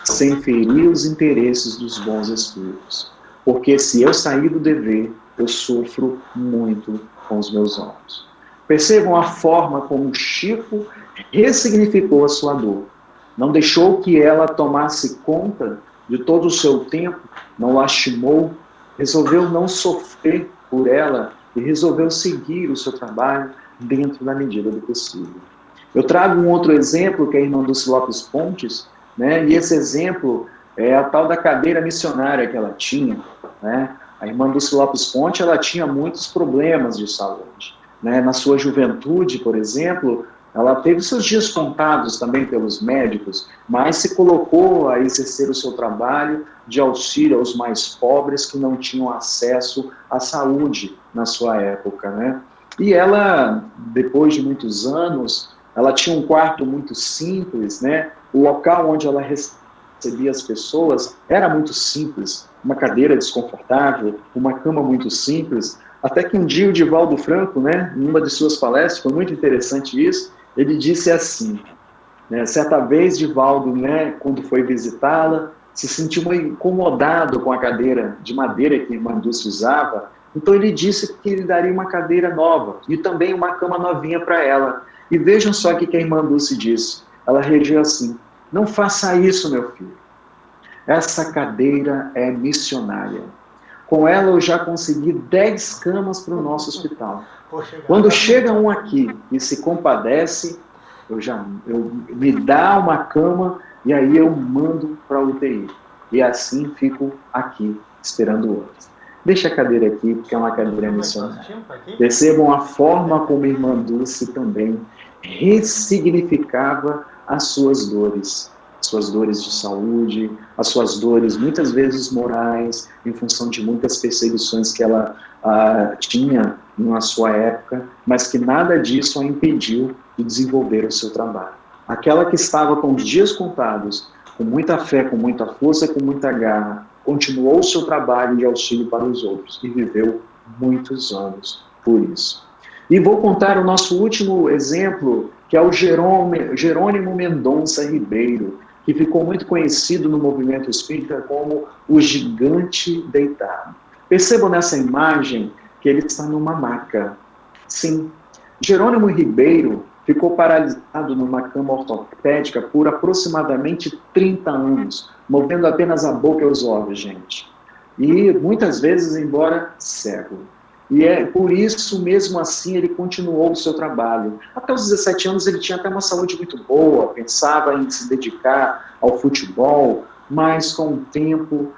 sem ferir os interesses dos bons espíritos. Porque se eu sair do dever, eu sofro muito com os meus olhos. Percebam a forma como Chico ressignificou a sua dor. Não deixou que ela tomasse conta de todo o seu tempo, não lastimou, resolveu não sofrer por ela e resolveu seguir o seu trabalho dentro da medida do possível. Eu trago um outro exemplo, que é a irmã Dulce Lopes Pontes, né? E esse exemplo é a tal da cadeira missionária que ela tinha, né? A irmã Dulce Lopes Pontes, ela tinha muitos problemas de saúde, né? Na sua juventude, por exemplo, ela teve seus dias contados também pelos médicos, mas se colocou a exercer o seu trabalho de auxílio aos mais pobres que não tinham acesso à saúde na sua época, né? E ela, depois de muitos anos, ela tinha um quarto muito simples, né? O local onde ela recebia as pessoas era muito simples, uma cadeira desconfortável, uma cama muito simples, até que um dia o Divaldo Franco, né, em uma de suas palestras, foi muito interessante isso, ele disse assim, né, certa vez Divaldo, né, quando foi visitá-la, se sentiu meio incomodado com a cadeira de madeira que a irmã Dulce usava, então ele disse que ele daria uma cadeira nova e também uma cama novinha para ela. E vejam só o que a irmã Dulce disse. Ela reagiu assim: não faça isso, meu filho. Essa cadeira é missionária. Com ela eu já consegui 10 camas para o nosso hospital. Quando chega um aqui e se compadece, eu me dá uma cama e aí eu mando para a UTI. E assim fico aqui, esperando outros. Deixa a cadeira aqui, porque é uma cadeira missionária. Percebam a forma como a irmã Dulce também ressignificava as suas dores de saúde, as suas dores muitas vezes morais, em função de muitas perseguições que ela tinha na sua época, mas que nada disso a impediu de desenvolver o seu trabalho. Aquela que estava com os dias contados, com muita fé, com muita força, com muita garra, continuou o seu trabalho de auxílio para os outros e viveu muitos anos por isso. E vou contar o nosso último exemplo, que é o Jerônimo Mendonça Ribeiro, que ficou muito conhecido no movimento espírita como o gigante deitado. Percebam nessa imagem que ele está numa maca. Sim, Jerônimo Ribeiro ficou paralisado numa cama ortopédica por aproximadamente 30 anos, movendo apenas a boca e os olhos, gente. E muitas vezes, embora cego. E é por isso, mesmo assim, ele continuou o seu trabalho. Até os 17 anos ele tinha até uma saúde muito boa, pensava em se dedicar ao futebol, mas com o tempo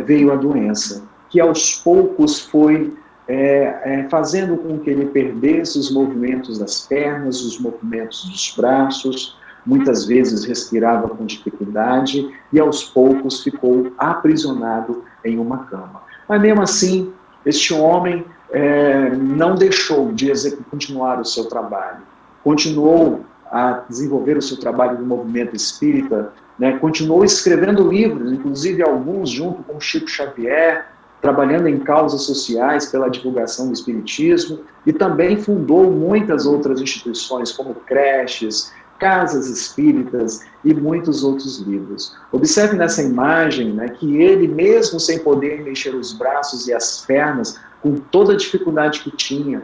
veio a doença, que aos poucos foi fazendo com que ele perdesse os movimentos das pernas, os movimentos dos braços, muitas vezes respirava com dificuldade e aos poucos ficou aprisionado em uma cama. Mas mesmo assim, este homem não deixou de continuar o seu trabalho, continuou a desenvolver o seu trabalho no movimento espírita, né, continuou escrevendo livros, inclusive alguns junto com Chico Xavier, trabalhando em causas sociais pela divulgação do espiritismo, e também fundou muitas outras instituições, como creches, casas espíritas e muitos outros livros. Observe nessa imagem, né, que ele, mesmo sem poder mexer os braços e as pernas, com toda a dificuldade que tinha,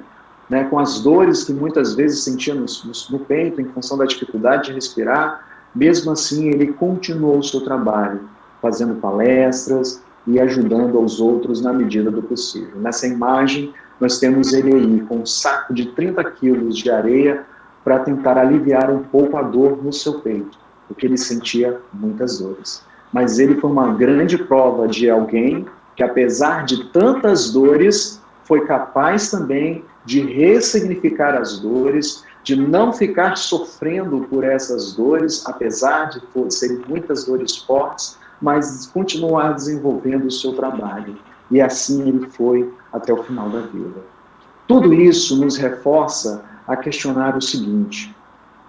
né, com as dores que muitas vezes sentia no peito, em função da dificuldade de respirar, mesmo assim ele continuou o seu trabalho, fazendo palestras e ajudando aos outros na medida do possível. Nessa imagem, nós temos ele aí com um saco de 30 quilos de areia para tentar aliviar um pouco a dor no seu peito, porque ele sentia muitas dores. Mas ele foi uma grande prova de alguém que, apesar de tantas dores, foi capaz também de ressignificar as dores, de não ficar sofrendo por essas dores, apesar de serem muitas dores fortes, mas continuar desenvolvendo o seu trabalho. E assim ele foi até o final da vida. Tudo isso nos reforça a questionar o seguinte: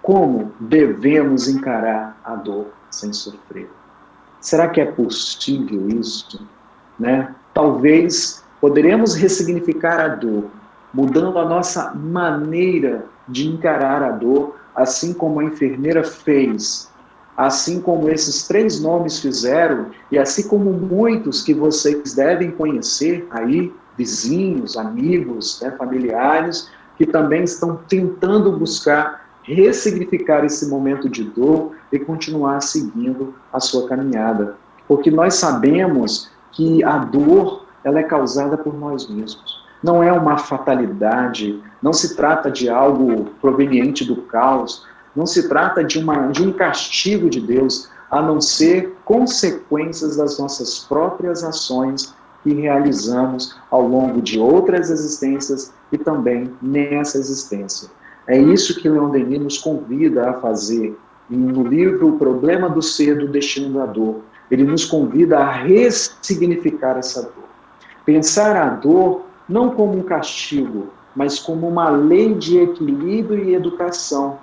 como devemos encarar a dor sem sofrer? Será que é possível isso? Né? Talvez poderemos ressignificar a dor, mudando a nossa maneira de encarar a dor, assim como a enfermeira fez, assim como esses 3 nomes fizeram, e assim como muitos que vocês devem conhecer aí, vizinhos, amigos, né, familiares, que também estão tentando buscar ressignificar esse momento de dor e continuar seguindo a sua caminhada. Porque nós sabemos que a dor, ela é causada por nós mesmos. Não é uma fatalidade, não se trata de algo proveniente do caos, não se trata de um castigo de Deus, a não ser consequências das nossas próprias ações que realizamos ao longo de outras existências e também nessa existência. É isso que Leon Denis nos convida a fazer no livro O Problema do Ser, do Destino da Dor. Ele nos convida a ressignificar essa dor. Pensar a dor não como um castigo, mas como uma lei de equilíbrio e educação.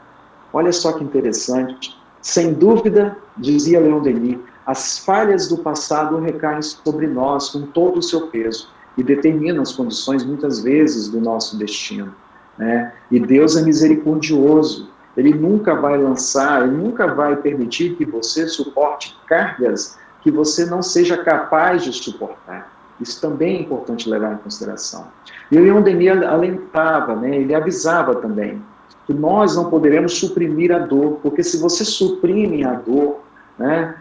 Olha só que interessante. Sem dúvida, dizia Leon Denis, as falhas do passado recaem sobre nós com todo o seu peso e determinam as condições, muitas vezes, do nosso destino. Né? E Deus é misericordioso. Ele nunca vai permitir que você suporte cargas que você não seja capaz de suportar. Isso também é importante levar em consideração. E o Leon Denis alentava, né? Ele avisava também que nós não poderemos suprimir a dor, porque se você suprime a dor, né,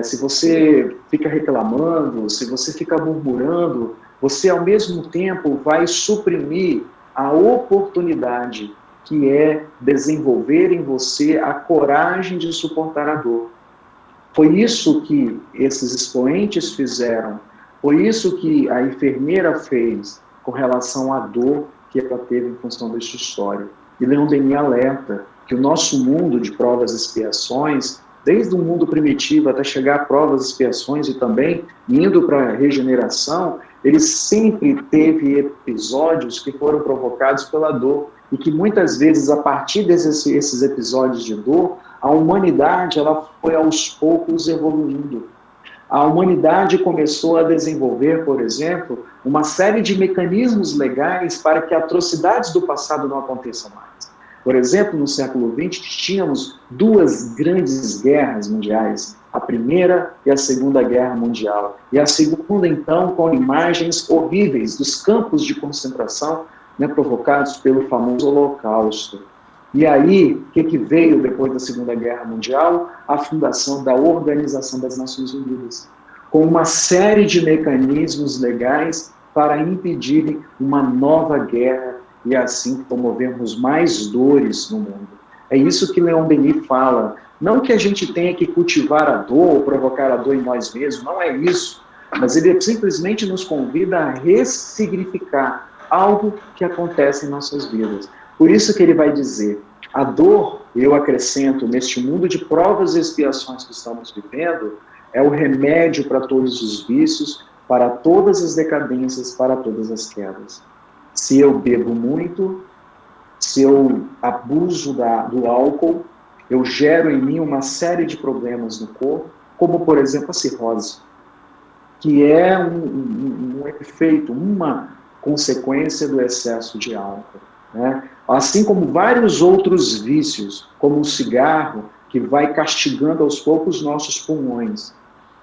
se você fica reclamando, se você fica murmurando, você ao mesmo tempo vai suprimir a oportunidade que é desenvolver em você a coragem de suportar a dor. Foi isso que esses expoentes fizeram, foi isso que a enfermeira fez com relação à dor que ela teve em função desta história. E Leon Denis alerta que o nosso mundo de provas e expiações, desde o mundo primitivo até chegar a provas e expiações e também indo para a regeneração, ele sempre teve episódios que foram provocados pela dor e que muitas vezes, a partir desses episódios de dor, a humanidade ela foi aos poucos evoluindo. A humanidade começou a desenvolver, por exemplo, uma série de mecanismos legais para que atrocidades do passado não aconteçam mais. Por exemplo, no século XX, tínhamos 2 grandes guerras mundiais, a Primeira e a Segunda Guerra Mundial. E a segunda, então, com imagens horríveis dos campos de concentração, né, provocados pelo famoso Holocausto. E aí, o que veio depois da Segunda Guerra Mundial? A fundação da Organização das Nações Unidas, com uma série de mecanismos legais para impedirem uma nova guerra e assim promovermos mais dores no mundo. É isso que Leon Denis fala. Não que a gente tenha que cultivar a dor ou provocar a dor em nós mesmos, não é isso. Mas ele simplesmente nos convida a ressignificar algo que acontece em nossas vidas. Por isso que ele vai dizer, a dor, eu acrescento, neste mundo de provas e expiações que estamos vivendo, é o remédio para todos os vícios, para todas as decadências, para todas as quedas. Se eu bebo muito, se eu abuso do álcool, eu gero em mim uma série de problemas no corpo, como, por exemplo, a cirrose, que é um efeito, uma consequência do excesso de álcool, né? Assim como vários outros vícios, como o cigarro, que vai castigando aos poucos nossos pulmões.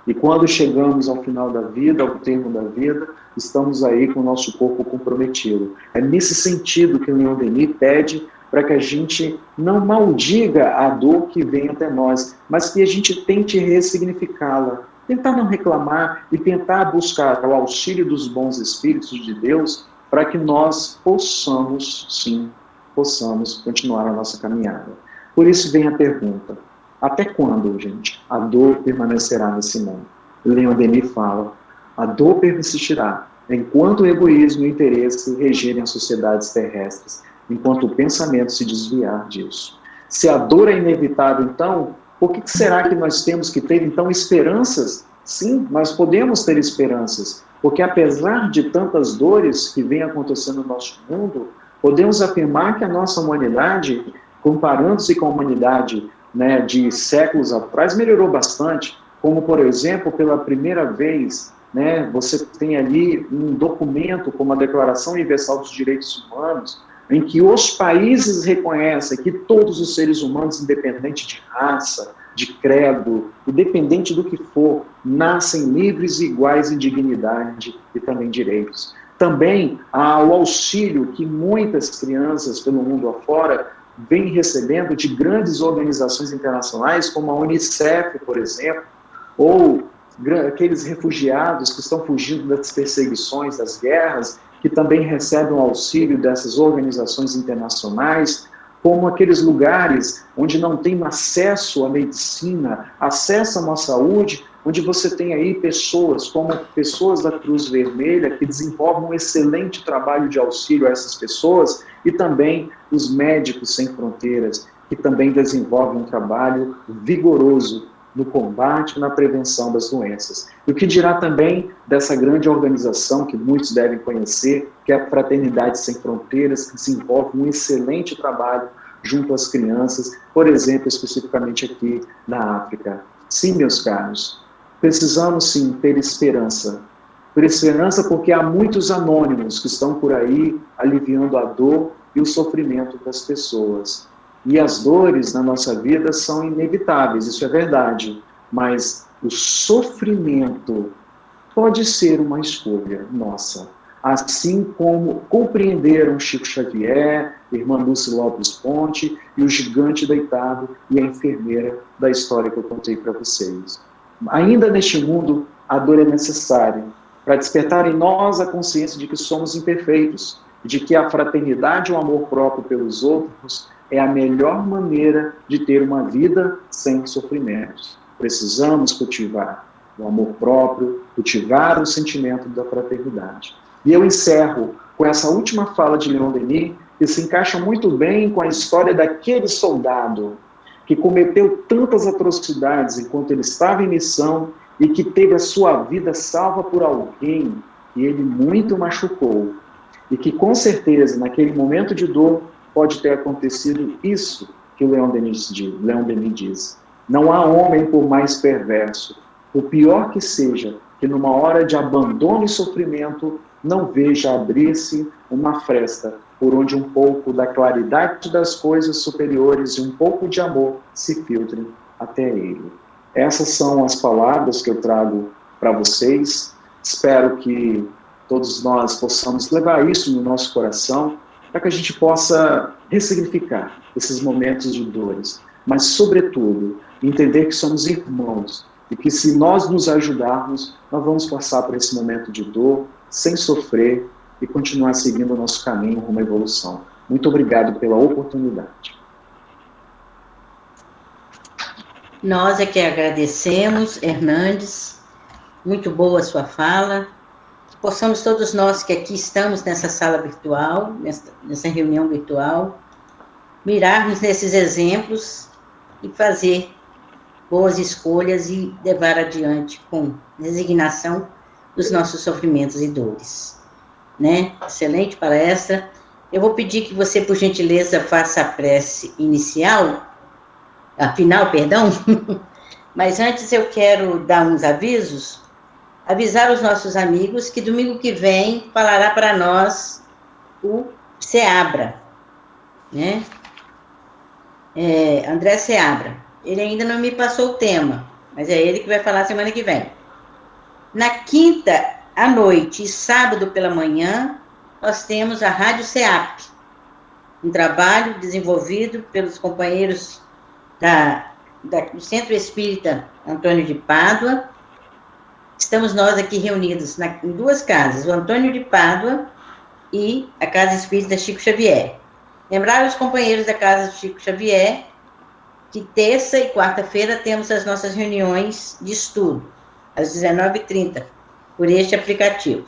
E quando chegamos ao final da vida, ao termo da vida, estamos aí com o nosso corpo comprometido. É nesse sentido que o Leon Denis pede para que a gente não maldiga a dor que vem até nós, mas que a gente tente ressignificá-la, tentar não reclamar e tentar buscar o auxílio dos bons espíritos de Deus para que nós possamos, sim, possamos continuar a nossa caminhada. Por isso vem a pergunta: até quando, gente, a dor permanecerá nesse mundo? Leon Denis fala: a dor persistirá enquanto o egoísmo e o interesse regerem as sociedades terrestres, enquanto o pensamento se desviar disso. Se a dor é inevitável, então, por que será que nós temos que ter, então, esperanças? Sim, nós podemos ter esperanças, porque apesar de tantas dores que vêm acontecendo no nosso mundo, podemos afirmar que a nossa humanidade, comparando-se com a humanidade, né, de séculos atrás, melhorou bastante, como, por exemplo, pela primeira vez, né, você tem ali um documento como a Declaração Universal dos Direitos Humanos, em que os países reconhecem que todos os seres humanos, independente de raça, de credo, independente do que for, nascem livres e iguais em dignidade e também direitos. Também há o auxílio que muitas crianças pelo mundo afora vêm recebendo de grandes organizações internacionais, como a Unicef, por exemplo, ou aqueles refugiados que estão fugindo das perseguições, das guerras, que também recebem o auxílio dessas organizações internacionais, como aqueles lugares onde não tem acesso à medicina, acesso a uma saúde, onde você tem aí pessoas, como pessoas da Cruz Vermelha, que desenvolvem um excelente trabalho de auxílio a essas pessoas, e também os Médicos Sem Fronteiras, que também desenvolvem um trabalho vigoroso no combate e na prevenção das doenças. E o que dirá também dessa grande organização que muitos devem conhecer, que é a Fraternidade Sem Fronteiras, que desenvolve um excelente trabalho junto às crianças, por exemplo, especificamente aqui na África. Sim, meus caros, precisamos sim ter esperança. Ter esperança porque há muitos anônimos que estão por aí aliviando a dor e o sofrimento das pessoas. E as dores na nossa vida são inevitáveis, isso é verdade, mas o sofrimento pode ser uma escolha nossa. Assim como compreenderam Chico Xavier, irmã Lúcia Lopes Ponte e o gigante deitado e a enfermeira da história que eu contei para vocês. Ainda neste mundo, a dor é necessária para despertar em nós a consciência de que somos imperfeitos, de que a fraternidade e o amor próprio pelos outros é a melhor maneira de ter uma vida sem sofrimentos. Precisamos cultivar o amor próprio, cultivar o sentimento da fraternidade. E eu encerro com essa última fala de Leon Denis, que se encaixa muito bem com a história daquele soldado que cometeu tantas atrocidades enquanto ele estava em missão e que teve a sua vida salva por alguém que ele muito machucou. E que, com certeza, naquele momento de dor, pode ter acontecido isso que o Leon Denis diz. Não há homem por mais perverso, por pior que seja, que numa hora de abandono e sofrimento não veja abrir-se uma fresta por onde um pouco da claridade das coisas superiores e um pouco de amor se filtrem até ele. Essas são as palavras que eu trago para vocês. Espero que todos nós possamos levar isso no nosso coração, para que a gente possa ressignificar esses momentos de dores, mas, sobretudo, entender que somos irmãos e que, se nós nos ajudarmos, nós vamos passar por esse momento de dor, sem sofrer e continuar seguindo o nosso caminho rumo à evolução. Muito obrigado pela oportunidade. Nós é que agradecemos, Hernandes, muito boa a sua fala. Possamos todos nós que aqui estamos nessa sala virtual, nessa reunião virtual, mirarmos nesses exemplos e fazer boas escolhas e levar adiante com resignação os nossos sofrimentos e dores. Né? Excelente palestra. Eu vou pedir que você, por gentileza, faça a prece inicial, a final, perdão, mas antes eu quero dar uns avisos, avisar os nossos amigos que domingo que vem falará para nós o Seabra, né? André Seabra. Ele ainda não me passou o tema, mas é ele que vai falar semana que vem. Na quinta à noite e sábado pela manhã, nós temos a Rádio SEAP, um trabalho desenvolvido pelos companheiros do Centro Espírita Antônio de Pádua. Estamos nós aqui reunidos em duas casas, o Antônio de Pádua e a Casa Espírita Chico Xavier. Lembrar os companheiros da Casa Chico Xavier que terça e quarta-feira temos as nossas reuniões de estudo, às 19h30, por este aplicativo.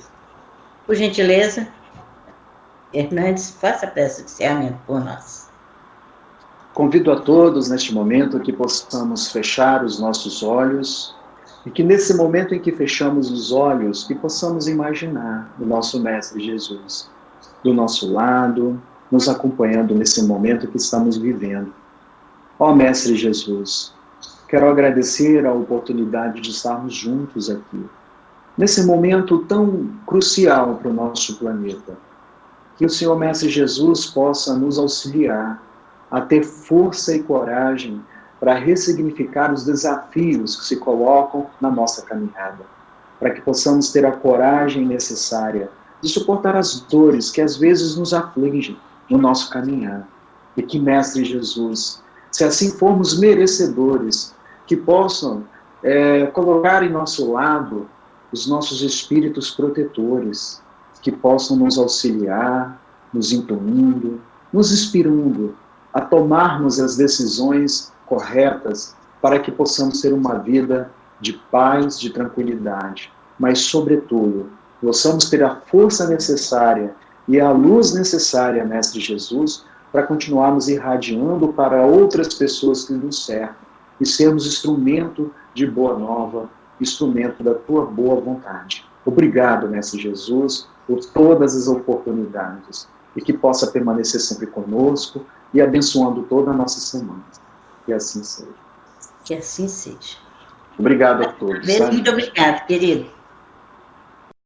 Por gentileza, Hernandes, faça a prece de encerramento por nós. Convido a todos, neste momento, que possamos fechar os nossos olhos e que, nesse momento em que fechamos os olhos, que possamos imaginar o nosso Mestre Jesus do nosso lado, nos acompanhando nesse momento que estamos vivendo. Ó Mestre Jesus, quero agradecer a oportunidade de estarmos juntos aqui, nesse momento tão crucial para o nosso planeta. Que o Senhor Mestre Jesus possa nos auxiliar a ter força e coragem para ressignificar os desafios que se colocam na nossa caminhada, para que possamos ter a coragem necessária de suportar as dores que às vezes nos afligem no nosso caminhar. E que, Mestre Jesus, se assim formos merecedores, que possam colocar em nosso lado os nossos espíritos protetores, que possam nos auxiliar, nos intuindo, nos inspirando a tomarmos as decisões corretas para que possamos ter uma vida de paz, de tranquilidade, mas, sobretudo, possamos ter a força necessária e a luz necessária, Mestre Jesus, para continuarmos irradiando para outras pessoas que nos cercam e sermos instrumento de boa nova, instrumento da Tua boa vontade. Obrigado, Mestre Jesus, por todas as oportunidades e que possa permanecer sempre conosco e abençoando toda a nossa semana. Que assim seja. Que assim seja. Obrigado a todos. Muito obrigado, querido.